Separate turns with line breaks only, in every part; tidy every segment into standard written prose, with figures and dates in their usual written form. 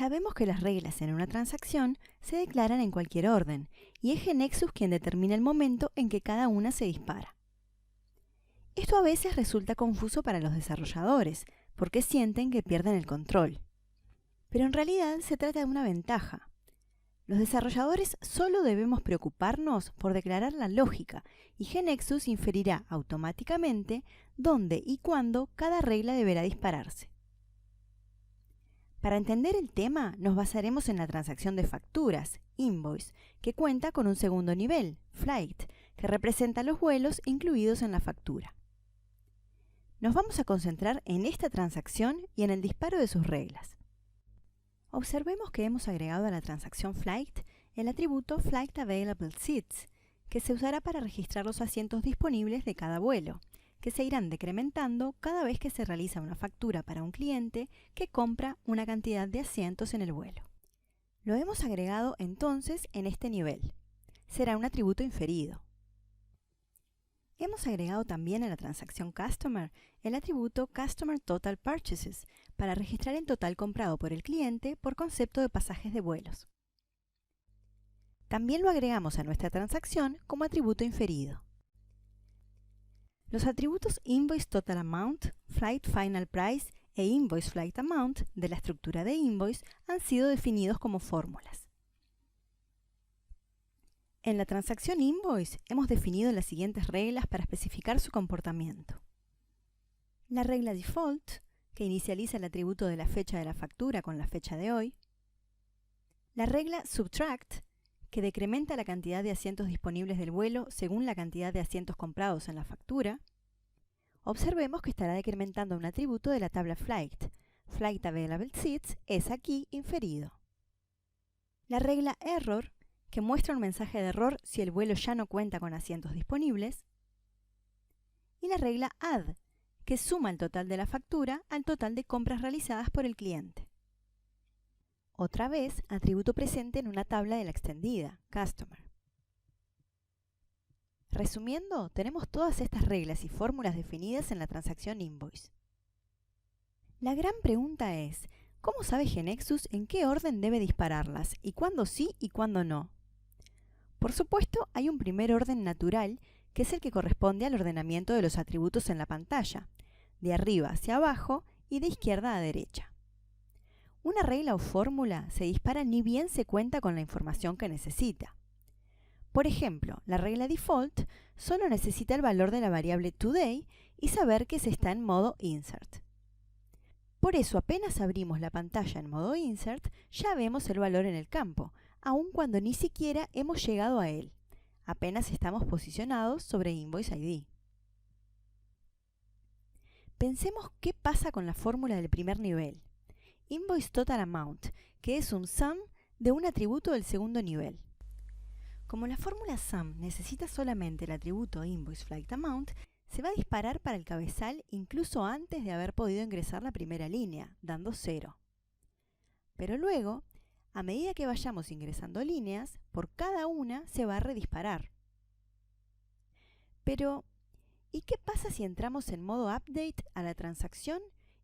Sabemos que las reglas en una transacción se declaran en cualquier orden, y es GeneXus quien determina el momento en que cada una se dispara. Esto a veces resulta confuso para los desarrolladores, porque sienten que pierden el control. Pero en realidad se trata de una ventaja. Los desarrolladores solo debemos preocuparnos por declarar la lógica, y GeneXus inferirá automáticamente dónde y cuándo cada regla deberá dispararse. Para entender el tema, nos basaremos en la transacción de facturas, invoice, que cuenta con un segundo nivel, flight, que representa los vuelos incluidos en la factura. Nos vamos a concentrar en esta transacción y en el disparo de sus reglas. Observemos que hemos agregado a la transacción flight el atributo flightAvailableSeats, que se usará para registrar los asientos disponibles de cada vuelo, que se irán decrementando cada vez que se realiza una factura para un cliente que compra una cantidad de asientos en el vuelo. Lo hemos agregado entonces en este nivel. Será un atributo inferido. Hemos agregado también a la transacción Customer el atributo Customer Total Purchases para registrar el total comprado por el cliente por concepto de pasajes de vuelos. También lo agregamos a nuestra transacción como atributo inferido. Los atributos Invoice Total Amount, Flight Final Price e Invoice Flight Amount de la estructura de Invoice han sido definidos como fórmulas. En la transacción Invoice hemos definido las siguientes reglas para especificar su comportamiento. La regla Default, que inicializa el atributo de la fecha de la factura con la fecha de hoy. La regla Subtract, que decrementa la cantidad de asientos disponibles del vuelo según la cantidad de asientos comprados en la factura. Observemos que estará decrementando un atributo de la tabla Flight. FlightAvailableSeats es aquí inferido. La regla Error, que muestra un mensaje de error si el vuelo ya no cuenta con asientos disponibles. Y la regla Add, que suma el total de la factura al total de compras realizadas por el cliente. Otra vez, atributo presente en una tabla de la extendida, Customer. Resumiendo, tenemos todas estas reglas y fórmulas definidas en la transacción Invoice. La gran pregunta es, ¿cómo sabe GeneXus en qué orden debe dispararlas y cuándo sí y cuándo no? Por supuesto, hay un primer orden natural, que es el que corresponde al ordenamiento de los atributos en la pantalla, de arriba hacia abajo y de izquierda a derecha. Una regla o fórmula se dispara ni bien se cuenta con la información que necesita. Por ejemplo, la regla default solo necesita el valor de la variable today y saber que se está en modo insert. Por eso, apenas abrimos la pantalla en modo insert, ya vemos el valor en el campo, aun cuando ni siquiera hemos llegado a él. Apenas estamos posicionados sobre Invoice ID. Pensemos qué pasa con la fórmula del primer nivel. Invoice Total Amount, que es un sum de un atributo del segundo nivel. Como la fórmula sum necesita solamente el atributo Invoice Flight Amount, se va a disparar para el cabezal incluso antes de haber podido ingresar la primera línea, dando 0. Pero luego, a medida que vayamos ingresando líneas, por cada una se va a redisparar. Pero, ¿y qué pasa si entramos en modo update a la transacción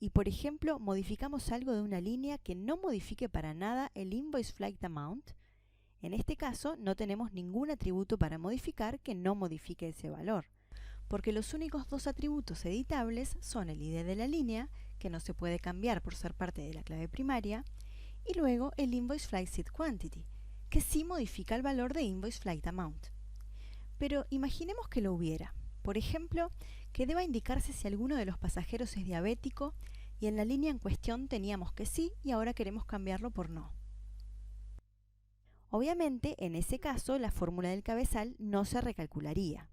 y, por ejemplo, modificamos algo de una línea que no modifique para nada el Invoice Flight Amount? En este caso, no tenemos ningún atributo para modificar que no modifique ese valor, porque los únicos dos atributos editables son el ID de la línea, que no se puede cambiar por ser parte de la clave primaria, y luego el Invoice Flight Seat Quantity, que sí modifica el valor de Invoice Flight Amount. Pero imaginemos que lo hubiera. Por ejemplo, que deba indicarse si alguno de los pasajeros es diabético y en la línea en cuestión teníamos que sí y ahora queremos cambiarlo por no. Obviamente, en ese caso, la fórmula del cabezal no se recalcularía.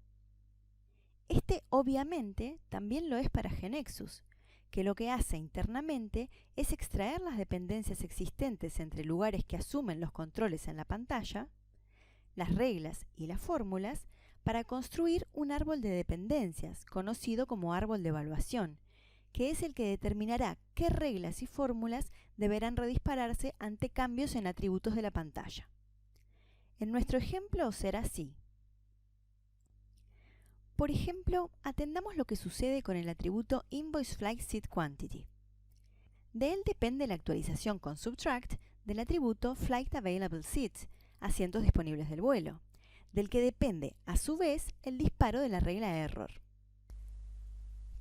Este obviamente también lo es para GeneXus, que lo que hace internamente es extraer las dependencias existentes entre lugares que asumen los controles en la pantalla, las reglas y las fórmulas, para construir un árbol de dependencias, conocido como árbol de evaluación, que es el que determinará qué reglas y fórmulas deberán redispararse ante cambios en atributos de la pantalla. En nuestro ejemplo será así. Por ejemplo, atendamos lo que sucede con el atributo Invoice Flight Seat Quantity. De él depende la actualización con Subtract del atributo Flight Available Seats, asientos disponibles del vuelo, del que depende, a su vez, el disparo de la regla error.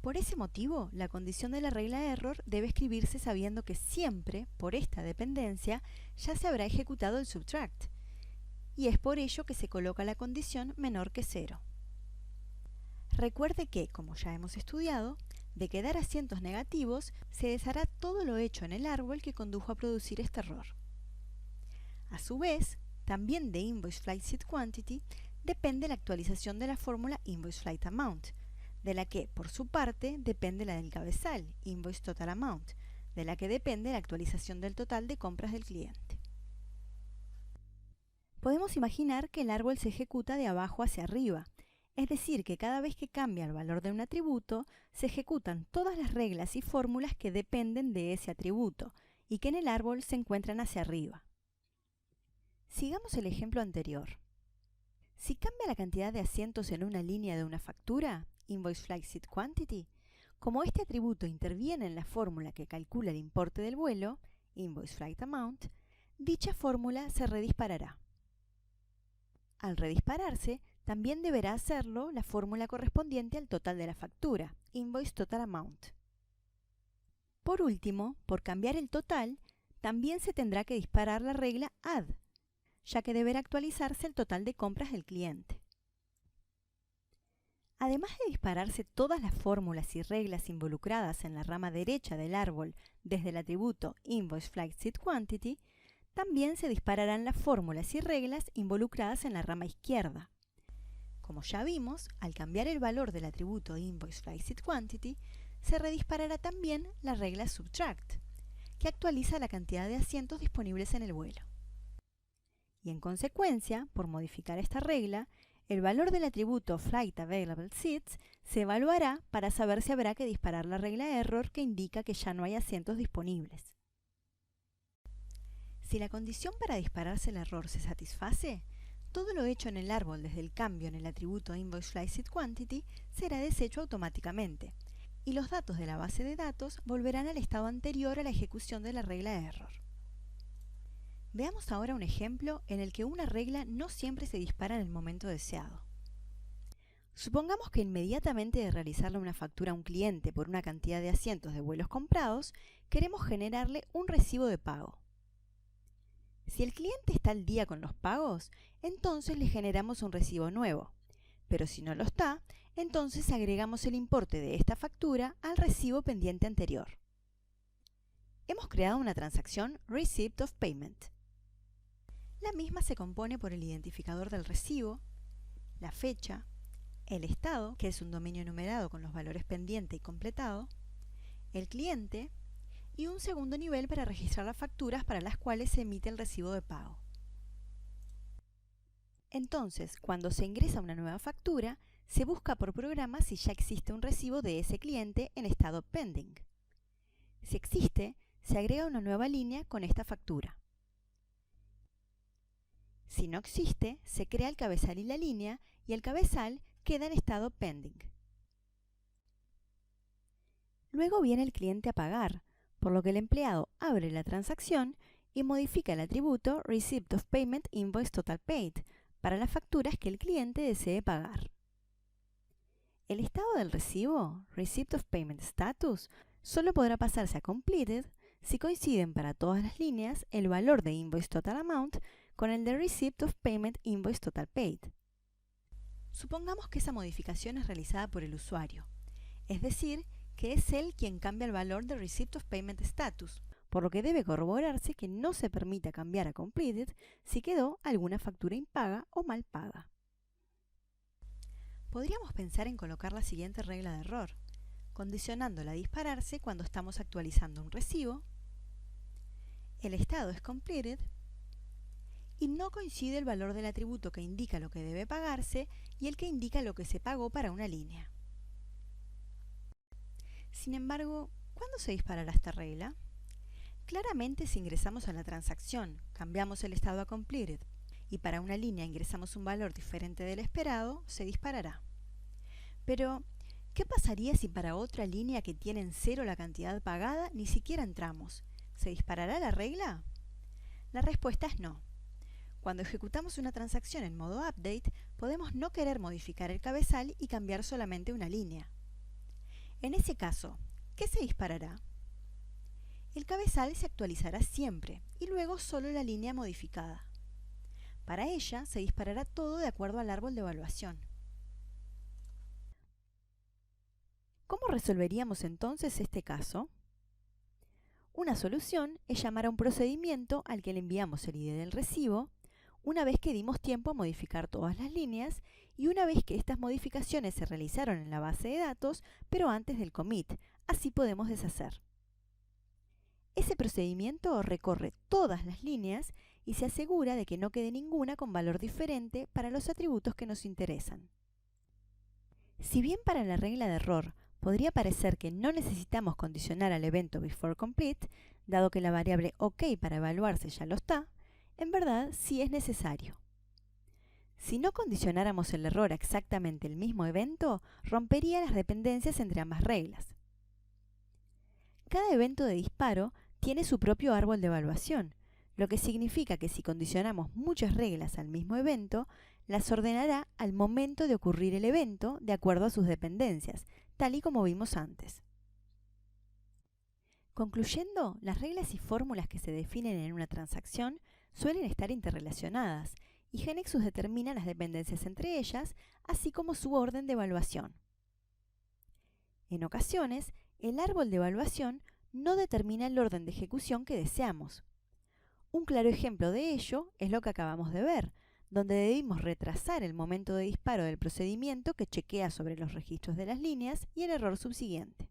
Por ese motivo, la condición de la regla error debe escribirse sabiendo que siempre, por esta dependencia, ya se habrá ejecutado el subtract, y es por ello que se coloca la condición menor que 0. Recuerde que, como ya hemos estudiado, de quedar asientos negativos, se deshará todo lo hecho en el árbol que condujo a producir este error. A su vez, también de Invoice Flight Seat Quantity depende la actualización de la fórmula Invoice Flight Amount, de la que, por su parte, depende la del cabezal, Invoice Total Amount, de la que depende la actualización del total de compras del cliente. Podemos imaginar que el árbol se ejecuta de abajo hacia arriba, es decir, que cada vez que cambia el valor de un atributo, se ejecutan todas las reglas y fórmulas que dependen de ese atributo y que en el árbol se encuentran hacia arriba. Sigamos el ejemplo anterior. Si cambia la cantidad de asientos en una línea de una factura, Invoice Flight Seat Quantity, como este atributo interviene en la fórmula que calcula el importe del vuelo, Invoice Flight Amount, dicha fórmula se redisparará. Al redispararse, también deberá hacerlo la fórmula correspondiente al total de la factura, Invoice Total Amount. Por último, por cambiar el total, también se tendrá que disparar la regla Add, ya que deberá actualizarse el total de compras del cliente. Además de dispararse todas las fórmulas y reglas involucradas en la rama derecha del árbol desde el atributo Invoice Flight Seat Quantity, también se dispararán las fórmulas y reglas involucradas en la rama izquierda. Como ya vimos, al cambiar el valor del atributo Invoice Flight Seat Quantity, se redisparará también la regla Subtract, que actualiza la cantidad de asientos disponibles en el vuelo. Y en consecuencia, por modificar esta regla, el valor del atributo Flight Available Seats se evaluará para saber si habrá que disparar la regla error que indica que ya no hay asientos disponibles. Si la condición para dispararse el error se satisface, todo lo hecho en el árbol desde el cambio en el atributo Invoice Flight Seat Quantity será deshecho automáticamente, y los datos de la base de datos volverán al estado anterior a la ejecución de la regla error. Veamos ahora un ejemplo en el que una regla no siempre se dispara en el momento deseado. Supongamos que inmediatamente de realizarle una factura a un cliente por una cantidad de asientos de vuelos comprados, queremos generarle un recibo de pago. Si el cliente está al día con los pagos, entonces le generamos un recibo nuevo, pero si no lo está, entonces agregamos el importe de esta factura al recibo pendiente anterior. Hemos creado una transacción Receipt of Payment. La misma se compone por el identificador del recibo, la fecha, el estado, que es un dominio enumerado con los valores pendiente y completado, el cliente y un segundo nivel para registrar las facturas para las cuales se emite el recibo de pago. Entonces, cuando se ingresa una nueva factura, se busca por programa si ya existe un recibo de ese cliente en estado pending. Si existe, se agrega una nueva línea con esta factura. Si no existe, se crea el cabezal y la línea y el cabezal queda en estado pending. Luego viene el cliente a pagar, por lo que el empleado abre la transacción y modifica el atributo Receipt of Payment Invoice Total Paid para las facturas que el cliente desee pagar. El estado del recibo, Receipt of Payment Status, solo podrá pasarse a Completed si coinciden para todas las líneas el valor de Invoice Total Amount con el de Receipt of Payment Invoice Total Paid. Supongamos que esa modificación es realizada por el usuario, es decir, que es él quien cambia el valor de Receipt of Payment Status, por lo que debe corroborarse que no se permita cambiar a Completed si quedó alguna factura impaga o mal paga. Podríamos pensar en colocar la siguiente regla de error, condicionándola a dispararse cuando estamos actualizando un recibo, el estado es Completed, y no coincide el valor del atributo que indica lo que debe pagarse y el que indica lo que se pagó para una línea. Sin embargo, ¿cuándo se disparará esta regla? Claramente si ingresamos a la transacción, cambiamos el estado a Completed y para una línea ingresamos un valor diferente del esperado, se disparará. Pero, ¿qué pasaría si para otra línea que tiene en cero la cantidad pagada ni siquiera entramos? ¿Se disparará la regla? La respuesta es no. Cuando ejecutamos una transacción en modo update, podemos no querer modificar el cabezal y cambiar solamente una línea. En ese caso, ¿qué se disparará? El cabezal se actualizará siempre y luego solo la línea modificada. Para ella se disparará todo de acuerdo al árbol de evaluación. ¿Cómo resolveríamos entonces este caso? Una solución es llamar a un procedimiento al que le enviamos el ID del recibo, una vez que dimos tiempo a modificar todas las líneas y una vez que estas modificaciones se realizaron en la base de datos, pero antes del commit, así podemos deshacer. Ese procedimiento recorre todas las líneas y se asegura de que no quede ninguna con valor diferente para los atributos que nos interesan. Si bien para la regla de error podría parecer que no necesitamos condicionar al evento beforeComplete, dado que la variable OK para evaluarse ya lo está, en verdad sí es necesario. Si no condicionáramos el error a exactamente el mismo evento, rompería las dependencias entre ambas reglas. Cada evento de disparo tiene su propio árbol de evaluación, lo que significa que si condicionamos muchas reglas al mismo evento, las ordenará al momento de ocurrir el evento de acuerdo a sus dependencias, tal y como vimos antes. Concluyendo, las reglas y fórmulas que se definen en una transacción suelen estar interrelacionadas, y GeneXus determina las dependencias entre ellas, así como su orden de evaluación. En ocasiones, el árbol de evaluación no determina el orden de ejecución que deseamos. Un claro ejemplo de ello es lo que acabamos de ver, donde debimos retrasar el momento de disparo del procedimiento que chequea sobre los registros de las líneas y el error subsiguiente.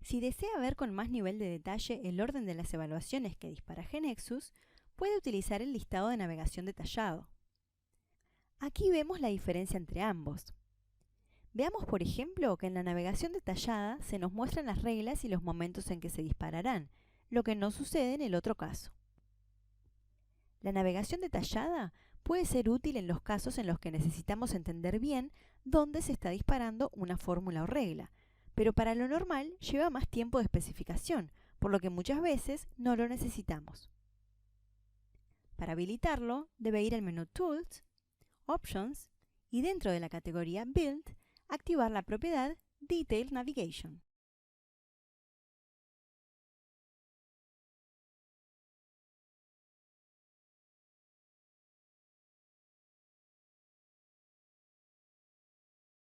Si desea ver con más nivel de detalle el orden de las evaluaciones que dispara GeneXus, puede utilizar el listado de navegación detallado. Aquí vemos la diferencia entre ambos. Veamos, por ejemplo, que en la navegación detallada se nos muestran las reglas y los momentos en que se dispararán, lo que no sucede en el otro caso. La navegación detallada puede ser útil en los casos en los que necesitamos entender bien dónde se está disparando una fórmula o regla, pero para lo normal lleva más tiempo de especificación, por lo que muchas veces no lo necesitamos. Para habilitarlo, debe ir al menú Tools, Options y dentro de la categoría Build, activar la propiedad Detailed Navigation.